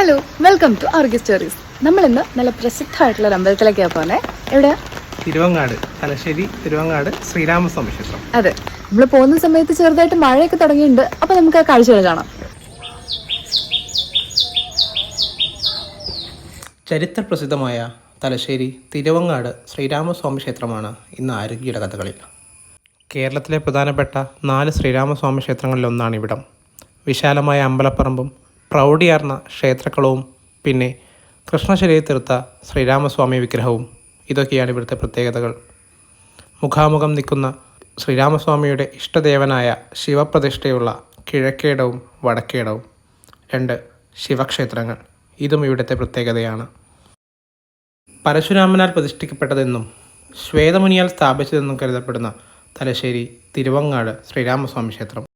Hello, welcome to Argi stories. നമ്മളിന്ന് നല്ല പ്രസിദ്ധമായിട്ടുള്ള ഒരു അമ്പലത്തിലേക്കാണ് പോകുന്നത്. എവിടെയാ? തിരുവങ്ങാട്, തലശ്ശേരി തിരുവങ്ങാട് ശ്രീരാമസ്വാമി ക്ഷേത്രം. അതെ, നമ്മൾ പോകുന്ന സമയത്ത് ചെറുതായിട്ട് മഴയൊക്കെ തുടങ്ങിയിട്ടുണ്ട്. അപ്പൊ നമുക്ക് ആ കാഴ്ചകൾ കാണാം. ചരിത്ര പ്രസിദ്ധമായ തലശ്ശേരി തിരുവങ്ങാട് ശ്രീരാമസ്വാമി ക്ഷേത്രമാണ് ഇന്ന് ആരോഗ്യയുടെ കഥകളിൽ. കേരളത്തിലെ പ്രധാനപ്പെട്ട 4 ശ്രീരാമസ്വാമി ക്ഷേത്രങ്ങളിലൊന്നാണ് ഇവിടം. വിശാലമായ അമ്പലപ്പറമ്പും പ്രൗഢിയാർന്ന ക്ഷേത്രക്കുളവും പിന്നെ കൃഷ്ണശിലയിൽ തീർത്ത ശ്രീരാമസ്വാമി വിഗ്രഹവും ഇതൊക്കെയാണ് ഇവിടുത്തെ പ്രത്യേകതകൾ. മുഖാമുഖം നിൽക്കുന്ന ശ്രീരാമസ്വാമിയുടെ ഇഷ്ടദേവനായ ശിവപ്രതിഷ്ഠയുള്ള കിഴക്കേടവും വടക്കേടവും 2 ശിവക്ഷേത്രങ്ങൾ, ഇതും ഇവിടുത്തെ പ്രത്യേകതയാണ്. പരശുരാമനാൽ പ്രതിഷ്ഠിക്കപ്പെട്ടതെന്നും ശ്വേതമുനിയാൽ സ്ഥാപിച്ചതെന്നും കരുതപ്പെടുന്ന തലശ്ശേരി തിരുവങ്ങാട് ശ്രീരാമസ്വാമി ക്ഷേത്രം